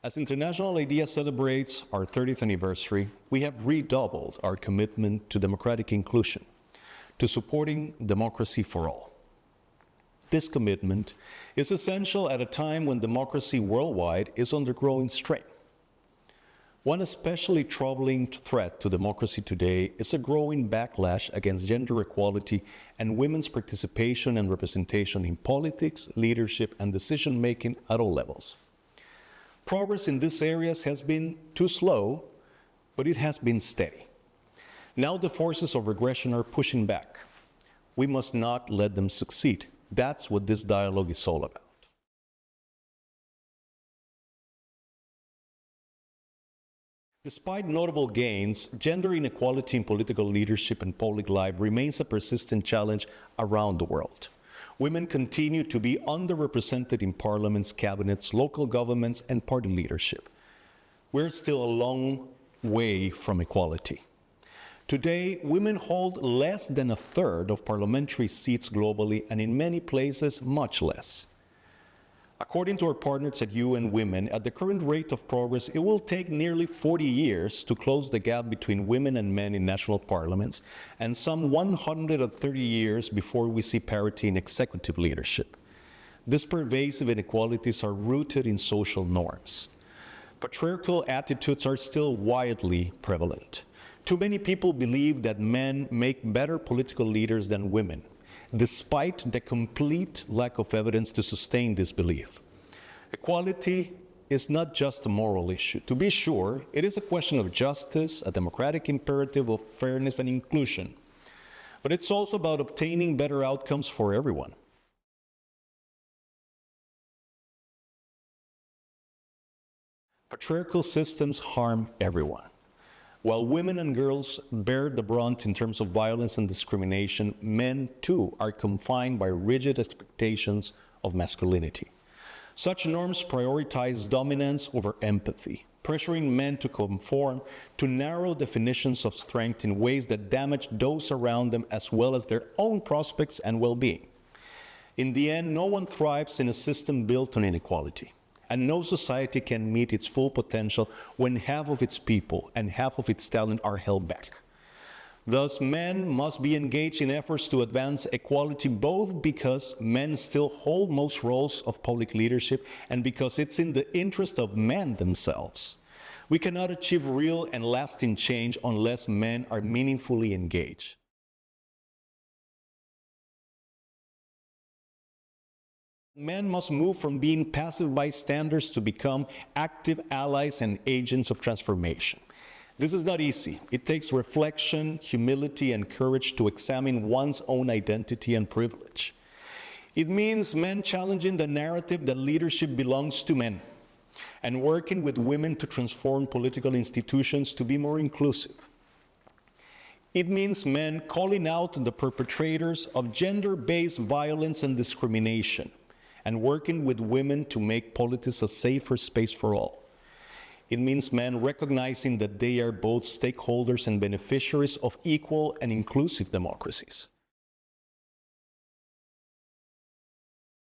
As International IDEA celebrates our 30th anniversary, we have redoubled our commitment to democratic inclusion, to supporting democracy for all. This commitment is essential at a time when democracy worldwide is under growing strain. One especially troubling threat to democracy today is a growing backlash against gender equality and women's participation and representation in politics, leadership, and decision-making at all levels. Progress in these areas has been too slow, but it has been steady. Now the forces of regression are pushing back. We must not let them succeed. That's what this dialogue is all about. Despite notable gains, gender inequality in political leadership and public life remains a persistent challenge around the world. Women continue to be underrepresented in parliaments, cabinets, local governments, and party leadership. We're still a long way from equality. Today, women hold less than a third of parliamentary seats globally, and in many places, much less. According to our partners at UN Women, at the current rate of progress, it will take nearly 40 years to close the gap between women and men in national parliaments, and some 130 years before we see parity in executive leadership. These pervasive inequalities are rooted in social norms. Patriarchal attitudes are still widely prevalent. Too many people believe that men make better political leaders than women, despite the complete lack of evidence to sustain this belief. Equality is not just a moral issue. To be sure, it is a question of justice, a democratic imperative of fairness and inclusion. But it's also about obtaining better outcomes for everyone. Patriarchal systems harm everyone. While women and girls bear the brunt in terms of violence and discrimination, men too are confined by rigid expectations of masculinity. Such norms prioritize dominance over empathy, pressuring men to conform to narrow definitions of strength in ways that damage those around them as well as their own prospects and well-being. In the end, no one thrives in a system built on inequality. And no society can meet its full potential when half of its people and half of its talent are held back. Thus, men must be engaged in efforts to advance equality, both because men still hold most roles of public leadership and because it's in the interest of men themselves. We cannot achieve real and lasting change unless men are meaningfully engaged. Men must move from being passive bystanders to become active allies and agents of transformation. This is not easy. It takes reflection, humility, and courage to examine one's own identity and privilege. It means men challenging the narrative that leadership belongs to men and working with women to transform political institutions to be more inclusive. It means men calling out the perpetrators of gender-based violence and discrimination and working with women to make politics a safer space for all. It means men recognizing that they are both stakeholders and beneficiaries of equal and inclusive democracies.